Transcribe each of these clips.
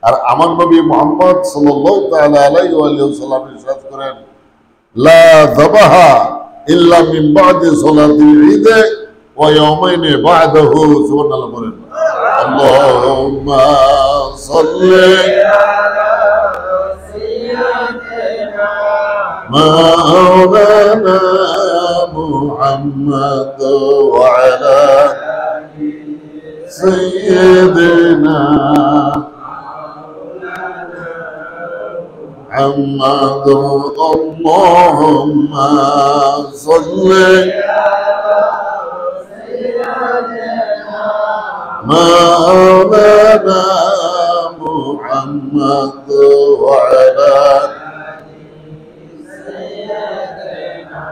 আর আমার নবী মুহাম্মদ সাল্লাল্লাহু তাআলা আলাইহি ওয়া সাল্লাম ইরশাদ করেন, লা যাবাহা ইল্লা মিন বা'দি সালাতিল ঈদ ওয়া ইয়াওমাইনি বা'দাহু। সুবহানাল্লাহ বলেন। আল্লাহুম্মা সাল্লি আলা সাইয়্যিদিনা মাওলানা মুহাম্মদ ওয়া আলা আলি সাইয়্যিদিনা محمد اللهم صل على سيدنا مولانا محمد وعلى سيدنا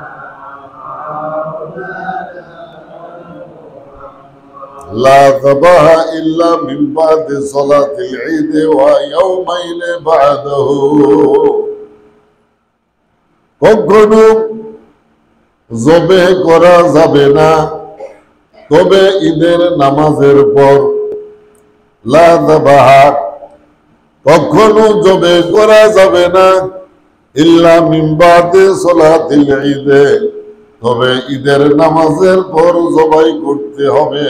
لا ذبح إلا من بعد صلاة العيد ويومين بعده। কখনো জবে করা যাবে না তবে ঈদের নামাজের পর। লা যাবাহ, কখনো জবে করা যাবে না ইল্লা মিন বাদি সালাতিল ঈদ, তবে ঈদের নামাজের পর জবাই করতে হবে।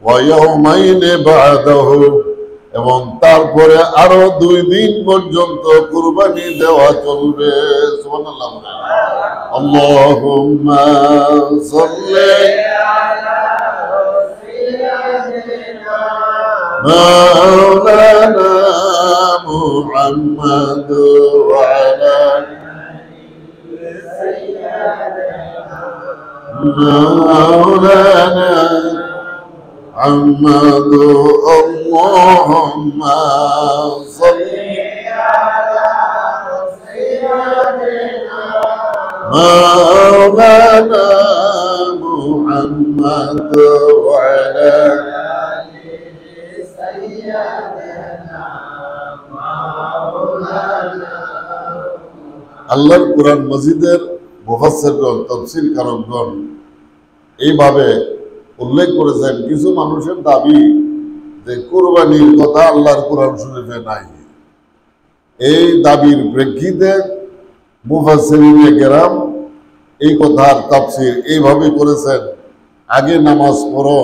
ওয়া ইয়াওমাইনি বা'দাহু, এবং তারপরে আরো 2 দিন পর্যন্ত কুরবানি দেওয়া চলবে। সুবহানাল্লাহ। আল্লাহুম্মা সাল্লি আলা সাইয়্যিদিনা মাওলানা মুহাম্মদ ওয়া আলা আলি সাইয়্যিদিনা মাওলানা محمد اللهم صل على سيدنا مولانا محمد وعلى آل سيدنا مولانا। আল্লাহর কোরআন মাজিদের মুফাসসিরগণ, তাফসীর কারকগণ এইভাবে উল্লেখ করেছেন, কিছু মানুষের দাবি যে কুরবানির কথা আল্লাহর কোরআন শরীফে নাই। এই দাবির প্রেক্ষিতে মুফাসসিরিনে কেরাম এই কথার তাফসীর এইভাবে করেছেন, আগে নামাজ পড়ো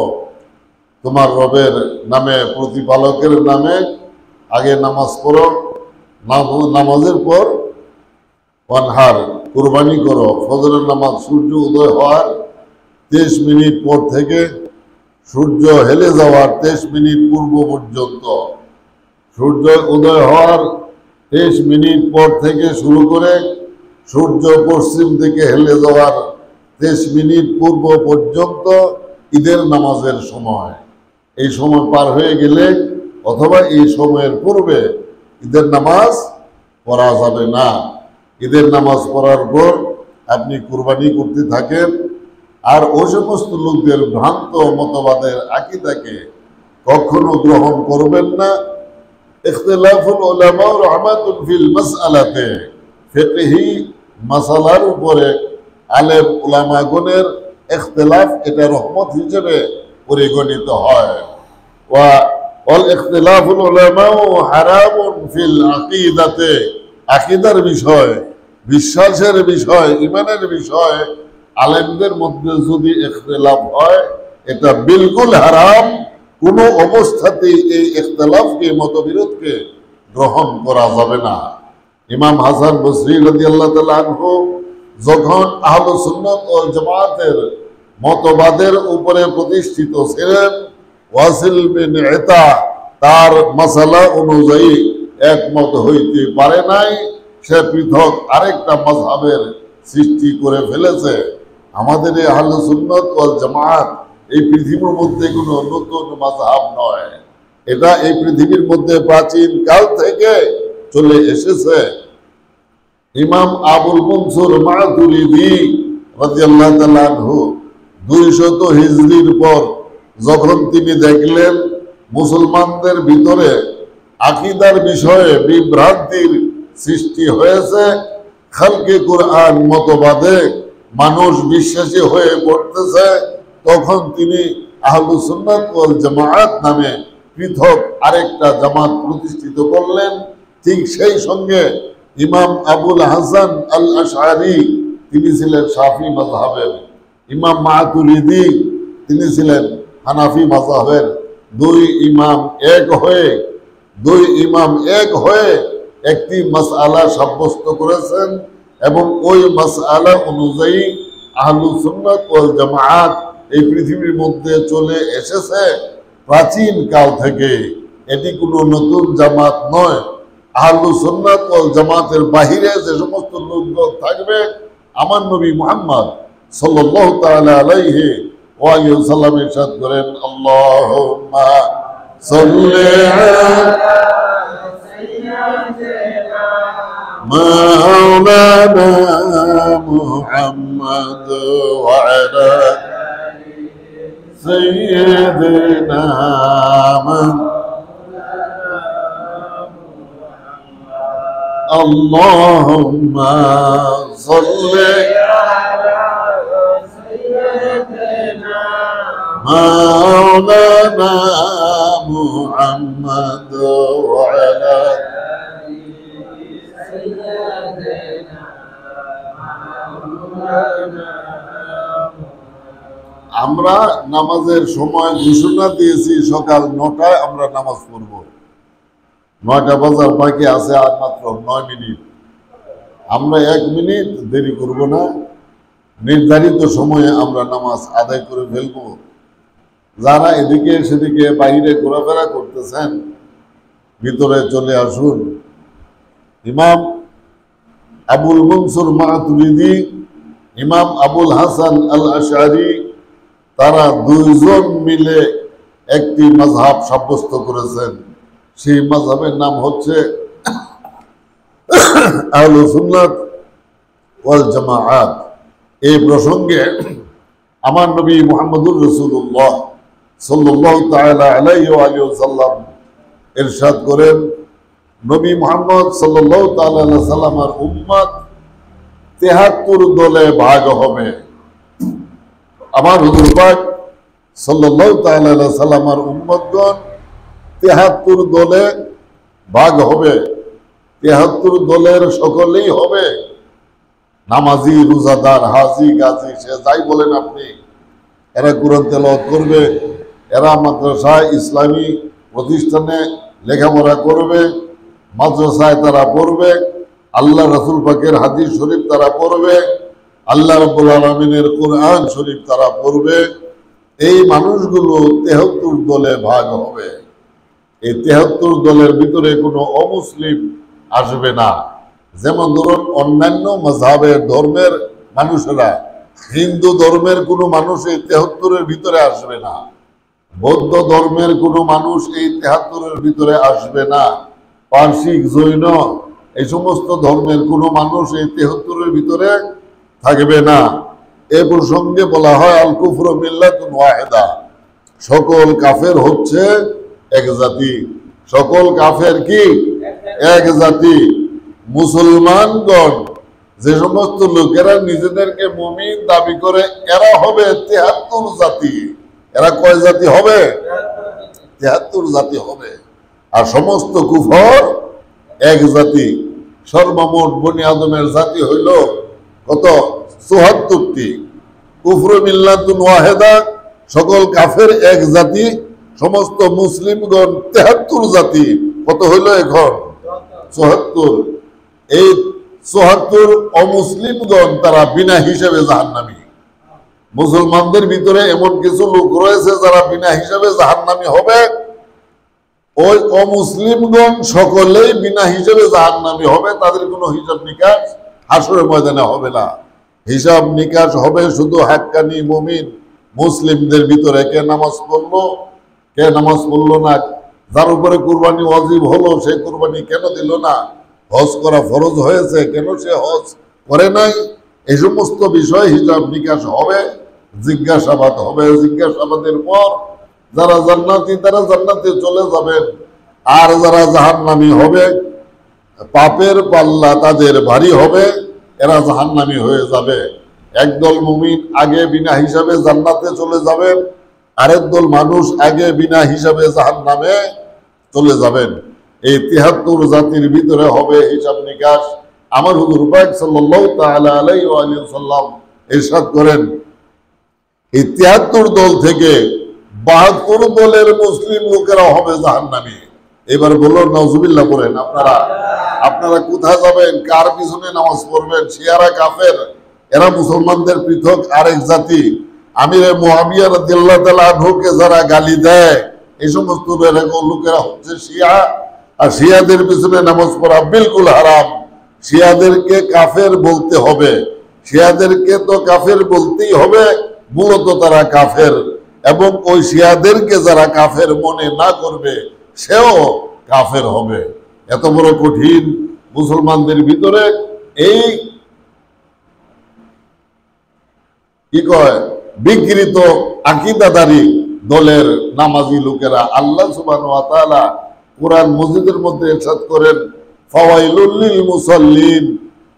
তোমার রবের নামে, প্রতিপালকের নামে আগে নামাজ পড়ো, নামাজের পর ওয়ানহার কুরবানি করো। ফজরের নামাজ সূর্য উদয় হওয়ার 23 মিনিট পর থেকে সূর্য হেলে যাওয়ার 23 মিনিট পূর্ব পর্যন্ত, সূর্য উদয় হওয়ার 23 মিনিট পর থেকে শুরু করে সূর্য পশ্চিম দিকে হেলে যাওয়ার 23 মিনিট পূর্ব পর্যন্ত ঈদের নামাজের সময়। এই সময় পার হয়ে গেলে অথবা এই সময়ের পূর্বে ঈদের নামাজ পড়া যাবে না। ঈদের নামাজ পড়ার পর আপনি কুরবানি করতে থাকেন। আর ওই সমস্ত লোকদের ভ্রান্ত মতবাদের আকীদাকে কখনো গ্রহণ করবেন না। ইখতিলাফুল উলামা রাহমাতুন ফিল মাসআলাতে, ফিকহি মাসালার উপরে আলেম উলামাগণের ইখতিলাফ এটা রহমত হিসেবে পরিগণিত হয়। ওয়াল ইখতিলাফুল উলামা হারামুন ফিল আকীদাতে, আকীদার বিষয়, বিশ্বাসের বিষয়, ঈমানের বিষয় আলেমদের মধ্যে যদি ইখতিলাফ হয় এটা বিলকুল হারাম। কোনো অবস্থাতেই এই ইখতিলাফকে, মতবিরোধকে গ্রহণ করা যাবে না। ইমাম হাসান বসরি রাদিয়াল্লাহু তাআলা আনহু যখন আহলুস সুন্নাত ওয়াল জামাতের মতবাদের উপরে প্রতিষ্ঠিত ছিলেন, ওয়াসিল বিন ইতা তার মাসালা অনুযায়ী একমত হইতে পারে নাই, সে পৃথক আরেকটা মাযহাবের সৃষ্টি করে ফেলেছে। আমাদের এই আহলুস সুন্নাত ওয়াল জামাত এই পৃথিবীর মধ্যে কোনো নতুন মাযহাব নয়, এটা এই পৃথিবীর মধ্যে প্রাচীন কাল থেকে চলে এসেছে। ইমাম আবুল মনসুর মাতুরিদি রাদিয়াল্লাহু তাআলা আনহু 200 হিজরির পর যখন তিনি দেখলেন মুসলমানদের ভিতরে আকীদার বিষয়ে বিভ্রান্তির সৃষ্টি হয়েছে, খালকে কোরআন মতবাদে মানুষ বিশ্বাসী হয়ে পড়তেছে, তখন তিনি আহলুস সুন্নাত ওয়াল জামাআত নামে পৃথক আরেকটা জামাত প্রতিষ্ঠিত করলেন। ঠিক সেই সঙ্গে ইমাম আবুল হাসান আল আশআরি তিনি ছিলেন শাফি মাযহাবের, ইমাম মাতুরিদি তিনি ছিলেন হানাফি মাযহাবের। দুই ইমাম এক হয়ে একটি মাসআলা সাব্যস্ত করেছেন এবং ওই মাসআলা অনুযায়ী আহলুস সুন্নাত ওয়াল জামাআত এই পৃথিবীর মধ্যে চলে এসেছে প্রাচীন কাল থেকে। এটি কোনো নতুন জামাত নয়। আহলুস সুন্নাত ওয়াল জামাতের বাহিরে যে সমস্ত লোকজন থাকবে, আমার নবী মুহাম্মদ সাল্লাল্লাহু তাআলা আলাইহি ওয়া আলিহি ওয়াসাল্লাম ইরশাদ করেন, আল্লাহুম্মা সাল্লি আলা সাইয়্যিদিনা মাওলানা মুহাম্মদ ওয়া আলা সাইয়্যিদিনা اللهم صل على سيدنا مولانا محمد وعلى سيدنا مولانا। আমরা নামাজের সময় ঘোষণা দিয়েছি সকাল 9টায় আমরা নামাজ পড়ব। 9টা বাজার বাকি আছে আর মাত্র 9 মিনিট। আমরা 1 মিনিট দেরি করব না, নির্ধারিত সময়ে আমরা নামাজ আদায় করে ফেলব। যারা এদিকে সেদিকে বাইরে ঘোরাফেরা করতেছেন ভিতরে চলে আসুন। ইমাম আবুল মনসুর মাতুরিদি, ইমাম আবুল হাসান আল আশআরি তারা দুইজন মিলে একটি মাযহাব সাব্যস্ত করেছেন। সেই মাযহাবের নাম হচ্ছে আহলুস সুন্নাত ওয়াল জামাআত। এই প্রসঙ্গে আমার নবী মুহাম্মদুর রাসূলুল্লাহ সাল্লাল্লাহু তাআলা আলাইহি ওয়া আলিহি ওয়াসাল্লাম ইরশাদ করেন, নবী মুহাম্মদ সাল্লাল্লাহু তাআলা আলাইহি ওয়াসাল্লামের উম্মত ৭৩ দলে ভাগ হবে। আমার হুজুর পাক সাল্লাল্লাহু তাআলা আলাইহি ওয়াসাল্লামের উম্মতগণ ৭৩ দলে ভাগ হবে। ৭৩ দলের সকলেই হবে নামাজি, রোজাদার, হাজি, গাজী, সে যাই বলেন আপনি। এরা কোরআন তেলাওয়াত করবে, এরা মাদ্রাসায় ইসলামী প্রতিষ্ঠানে লেখাপড়া করবে, মাদ্রাসায় তারা পড়বে, আল্লাহ রাসূল পাকের হাদিস শরীফ তারা পড়বে, আল্লাহ রাব্বুল আলামিনের কোরআন শরীফ তারা পড়বে। এই মানুষগুলো ৭৩ দলে ভাগ হবে। এই ৭৩ দলের ভিতরে কোনো অমুসলিম আসবে না। যেমন ধরুন অন্যান্য মাযহাবের ধর্মের মানুষেরা, হিন্দু ধর্মের কোনো মানুষ এই ৭৩-এর ভিতরে আসবে না, বৌদ্ধ ধর্মের কোনো মানুষ এই ৭৩-এর ভিতরে আসবে না, পারসিক, জৈন এই সমস্ত ধর্মের কোনো মানুষ এই ৭৩-এর ভিতরে থাকবে না। এ প্রসঙ্গে বলা হয় আল কুফরু মিল্লাতুন ওয়াহিদা, সকল কাফের হচ্ছে এক জাতি। সকল কাফের কি? এক জাতি। মুসলমানগণ যে সমস্ত লোকেরা নিজেদেরকে মুমিন দাবি করে এরা হবে ৭৩ জাতি। এরা কয় জাতি হবে? ৭৩ জাতি হবে। আর সমস্ত কুফর এক জাতি। সর্বমোট বনি আদমের জাতি হইল কত? ৭৪টি। কুফরু মিল্লাতুন ওয়াহিদা, সকল কাফের এক জাতি, সমস্ত মুসলিমগণ ৭৩ জাতি। কত হইল এখন? ৭৪। এই ৭৪ অমুসলিমগণ তারা বিনা হিসেবে জাহান্নামী। মুসলমানদের ভিতরে এমন কিছু লোক রয়েছে যারা বিনা হিসাবে জাহান্নামী হবে। ওই অমুসলিমগণ সকলেই বিনা হিসাবে জাহান্নামী হবে। তাদের কোনো হিসাব নিকাশ হাসরের ময়দানে হবে না। হিসাব নিকাশ হবে শুধু হাক্কানি মুমিন মুসলিমদের ভিতরে। কে নামাজ পড়লো, কে নামাজ পড়লো না, যার উপরে কুরবানি ওয়াজিব হলো সে কুরবানি কেন দিল না, হজ করা ফরজ হয়েছে কেন সে হজ করে নাই, এই সমস্ত বিষয় হিসাব নিকাশ হবে, জিজ্ঞাসাবাদ হবে। জিজ্ঞাসাবাদের পর যারা জান্নাতি তারা জান্নাতে চলে যাবেন, আর যারা জাহান্নামী হবে পাপের পাল্লা তাদের ভারী হবে, এরা জাহান্নামী হয়ে যাবে। একদল মুমিন আগে বিনা হিসাবে জান্নাতে চলে যাবেন, আরেক দল মানুষ আগে বিনা হিসাবে জাহান্নামে চলে যাবেন। এই ৭৩ জাতির ভিতরে হবে হিসাব নিকাশ। আমার হুজুর পাক সাল্লাল্লাহু তাআলা আলাইহি ওয়া আলিহি ওয়াসাল্লাম ইরশাদ করেন, এই ৭৩ দল থেকে ৭২ দলের মুসলিম লোকেরা হবে জাহান্নামী। এবার বলুন নাউজুবিল্লাহ পড়েন। আপনারা কোথায় যাবেন? কার পিছনে নামাজ পড়বেন? শিয়ারা কাফের, এরা মুসলমানদের পৃথক আরেক জাতি। আমিরে মুআবিয়া রাদিয়াল্লাহু তাআলা আনহুকে যারা গালি দেয়, এই সমস্ত লোকেরা হচ্ছে শিয়া। আর শিয়াদের পিছনে নামাজ পড়া বিলকুল হারাম। শিয়াদেরকে কাফের বলতে হবে, শিয়াদেরকে তো কাফের বলতেই হবে, মূলত তারা কাফের। এবং ওই শিয়াদেরকে যারা কাফের মনে না করবে সেও কাফের হবে। এত বড় কঠিন মুসলমানদের ভিতরে এই কি কয় বিকৃত আকীদাদারী দলের নামাজি লোকেরা। আল্লাহ সুবহানাহু ওয়া তাআলা কুরআন মজিদের মধ্যে ইরশাদ করেন, ফাওয়াইলুল লিল মুসাল্লিন,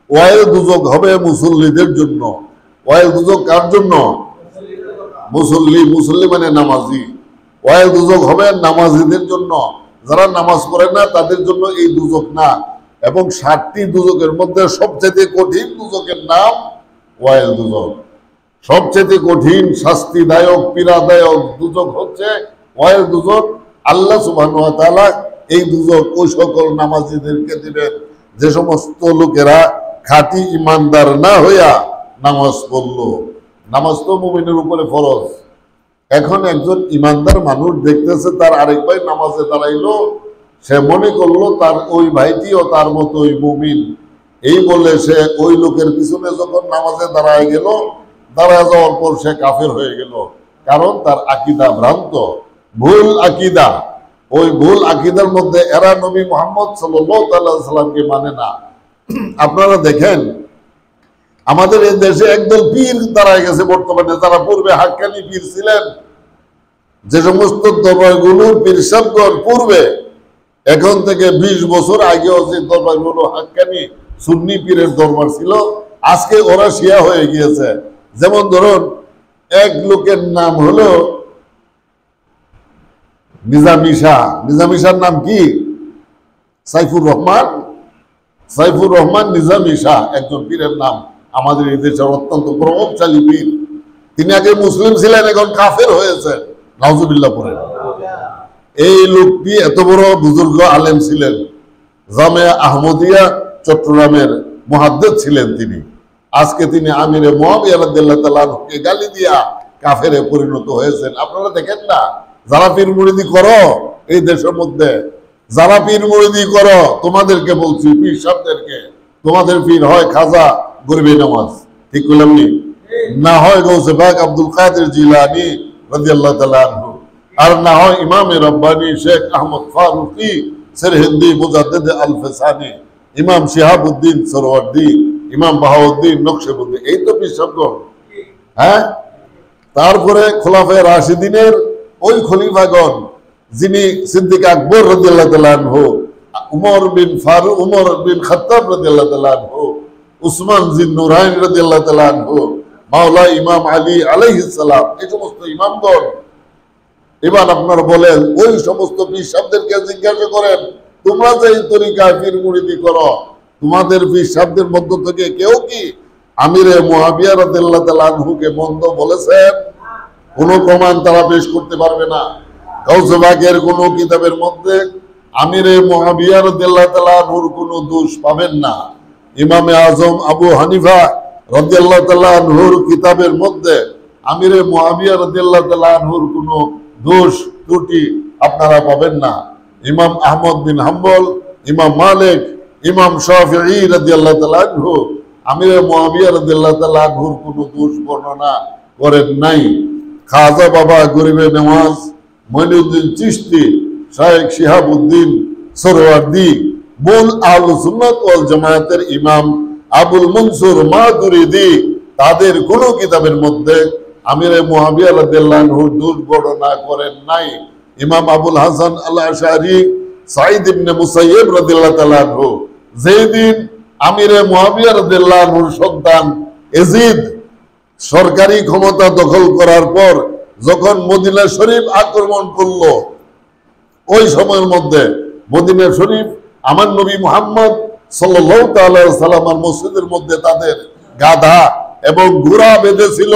ওয়াইল দুজক হবে মুসল্লিদের জন্য। ওয়াইল দুজক কার জন্য? মুসল্লি, মুসল্লি মানে নামাজি। ওয়াইল দুজক হবে নামাজিদের জন্য, যারা নামাজ পড়ে না তাদের জন্য এই দুজক না। এবং ৭টি দুজকের মধ্যে সবচেয়ে কঠিন দুজকের নাম ওয়াইল দুজক। সবচেয়ে কঠিন শাস্তিদায়ক পীড়াদায়ক দুজক হচ্ছে ওয়াইল দুজক। আল্লাহ সুবহানাহু ওয়া তাআলা এই দুজক ওই সকল নামাজিদেরকে দিবেন যে সমস্ত লোকেরা খাঁটি ইমানদার না হইয়া নামাজ পড়লো। নামাজ তো মুমিনের উপরে ফরজ। এখন একজন ইমানদার মানুষ দেখতেছে তার আরেক ভাই নামাজে দাঁড়াইলো, সে মনে করলো তার ওই ভাইটিও তার মতোই মুমিন। এই বলে সে ওই লোকের পিছনে যখন নামাজে দাঁড়ায় গেল, দাঁড়ায় যাওয়ার পর সে কাফের হয়ে গেল। কারণ তার আকীদা ভ্রান্ত, ভুল আকীদা। ওই ভুল আকীদার মধ্যে এরা নবী মুহাম্মদ সাল্লাল্লাহু আলাইহি ওয়াসাল্লামকে মানে না। আপনারা দেখেন আমাদের এই দেশে একদল পীর দাঁড়ায় গেছে বর্তমানে, যারা পূর্বে হাক্কানি পীর ছিলেন। যে সমস্ত দরবারগুলোর পীর সাহেবগণ পূর্বে এখন থেকে ২০ বছর আগেও যে দরবারগুলো হাক্কানি সুন্নি পীরের দরবার ছিল, আজকে ওরা শিয়া হয়ে গিয়েছে। যেমন ধরুন এক লোকের নাম হলো নিজামী শাহ। নিজামী শাহর নাম কি? সাইফুর রহমান। সাইফুর রহমান নিজামী শাহ একজন পীরের নাম, আমাদের এই দেশের অত্যন্ত প্রভাবশালী পীর। তিনি আগে মুসলিম ছিলেন, এখন কাফের হয়েছে। নাউজুবিল্লাহ পড়েন। এই লোকটি এত বড় বুজুর্গ আলেম ছিলেন, জামিয়া আহমদিয়া চট্টগ্রামের মুহাদ্দিস ছিলেন তিনি। আজকে তিনি আমিরে মুআবিয়া রাদিয়াল্লাহু তাআলা আনহুকে গালি দিয়া কাফেরে পরিণত হয়েছেন। আপনারা দেখেন না, যারা পীর মুরিদি করো এই দেশের মধ্যে, যারা পীর মুরিদি করো, তোমাদেরকে বলছি, পীর সাহেবদেরকে, তোমাদের পীর হয় খাজা গরিবে নামাজ, ঠিক করলাম নি? না হয় গৌসে পাক আব্দুল কাদের জিলানী রাদিয়াল্লাহু তাআলা আনহু, আর না হয় ইমামে রব্বানী শেখ আহমদ ফারুকি সিরহিন্দি মুজাদ্দিদ আল ফিসানি, ইমাম শিহাবুদ্দিন সরওয়ার্দী, ইমাম বাহাউদ্দিন নকশবন্দি। এই তো পীর সাহেবগণ। হ্যাঁ, তারপরে খোলাফায়ে রাশিদিনের ওই খলিফাগণ, যিনি সিদ্দিক আকবর রাদিয়াল্লাহু তাআলা আনহু, উমর বিন খাত্তাব রাদিয়াল্লাহু তাআলা আনহু, উসমান জিন্নুরাইন রাদিয়াল্লাহু তাআলা আনহু, মাওলা ইমাম আলী আলাইহিস সালাম, এই সমস্ত ইমামগণ। এবার আপনারা বলেন, ওই সমস্ত পীর সাহেবদেরকে জিজ্ঞাসা করেন, তোমরা যে এই তরিকায় পীর মুরিদি করো, তোমাদের পীর সাহেবদের মধ্য থেকে কেউ কি আমিরে মুআবিয়া রাদিয়াল্লাহু তাআলা আনহুকে মন্দ বলেছেন? কোনো প্রমাণ তারা পেশ করতে পারবে না। গাউসে পাকের কোনো কিতাবের মধ্যে আমিরে মুআবিয়া রাদিয়াল্লাহু তাআলা আনহুর কোনো দোষ পাবেন না। ইমামে আজম আবু হানিফা রাদিয়াল্লাহু তাআলা আনহুর কিতাবের মধ্যে আমিরে মুআবিয়া রাদিয়াল্লাহু তাআলা আনহুর কোনো দোষ ত্রুটি আপনারা পাবেন না। ইমাম আহমদ বিন হাম্বল, ইমাম মালিক, ইমাম শাফিঈ রাদিয়াল্লাহু তাআলা আনহু আমিরে মুআবিয়া রাদিয়াল্লাহু তাআলা আনহুর কোনো দোষ বর্ণনা করেন নাই। খাজা বাবা গরিবে নওয়াজ, মঈনুদ্দিন চিশতি, শাইখ শিহাবুদ্দিন সরওয়ার্দী, মূল আহলুস সুন্নাত ওয়াল জামায়াতের ইমাম আবুল মনসুর মাতুরিদি, তাদের কোনো কিতাবের মধ্যে আমিরে মুআবিয়া রাদিয়াল্লাহু আনহু দোষ বর্ণনা করেন নাই। ইমাম আবুল হাসান আল আশআরী, সাঈদ ইবনে মুসাইয়্যিব রাদিয়াল্লাহু তাআলা আনহু, যেদিন আমিরে মুআবিয়া রাদিয়াল্লাহু আনহুর সন্তান ইয়াজিদ সরকারি ক্ষমতা দখল করার পর যখন মদিনা শরীফ আক্রমণ করলো, ওই সময়ের মধ্যে মদিনা শরীফ আমার নবী মুহাম্মদ সাল্লাল্লাহু তাআলা সাল্লামের মসজিদের মধ্যে তাদের গাধা এবং ঘোড়া বেঁধেছিল।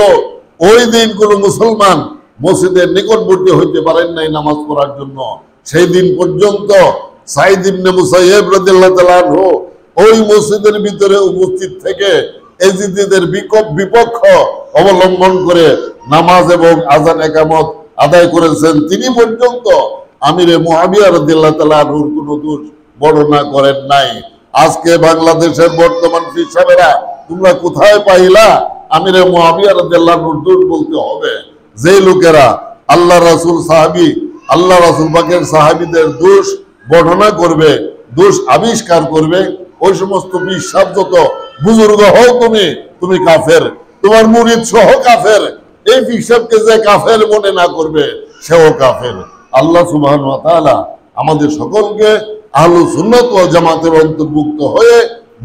ওই দিন কোন মুসলমান মসজিদের নিকটবর্তী হইতে পারেন নাই নামাজ পড়ার জন্য। সেই দিন পর্যন্ত সাইদ ইবনে মুসাইয়্যিব রাদিয়াল্লাহু তাআলা আনহু ওই মসজিদের ভিতরে উপস্থিত থেকে এজিদিদের বিপক্ষ অবলম্বন করে নামাজ এবং আযান ইকামত আদায় করেছেন। তিনি পর্যন্ত আমিরে মুআবিয়া রাদিয়াল্লাহু তাআলা আনহুর কোনো দোষ বর্ণনা করেন নাই। আজকে বাংলাদেশের বর্তমান পীর সাহেবেরা তোমরা কোথায় পাইলা আমিরে মুআবিয়া রাদিয়াল্লাহু আনহুর দোষ বলতে হবে? যে লোকেরা আল্লাহ রাসূল সাহাবী, আল্লাহ রাসূল পাকের সাহাবীদের দোষ বর্ণনা করবে, দোষ আবিষ্কার করবে, ওই সমস্ত পীর সাহেব যত বুজুর্গ হও তুমি কাফের, তোমার মুরিদ সহ কাফের। এই পীর সাহেবকে যে কাফের মনে না করবে সেও কাফের। আল্লাহ সুবহানাহু ওয়া তাআলা আমাদের সকলকে আহলুস সুন্নাত ওয়াল জামাতের অন্তর্ভুক্ত হয়ে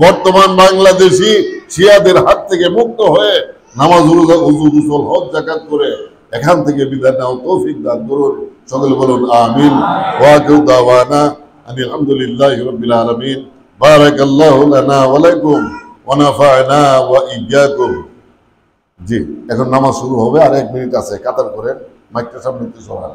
বর্তমান বাংলাদেশি শিয়াদের হাত থেকে মুক্ত হয়ে নামাজ, রোজা, ওযু, গোসল, হজ, যাকাত করে এখান থেকে বিদায় নেওয়ার তৌফিক দান করুন। সকলে বলুন আমিন। ওয়া আখিরু দাওয়ানা আলহামদুলিল্লাহি রাব্বিল আলামিন। বারাকাল্লাহু লানা ওয়া লাকুম ওয়া নাফা'না ওয়া ইয়্যাকুম। জি, এখন নামাজ শুরু হবে, আর 1 মিনিট আছে, কাতার করেন, মাইকটা সামনে একটু সরান।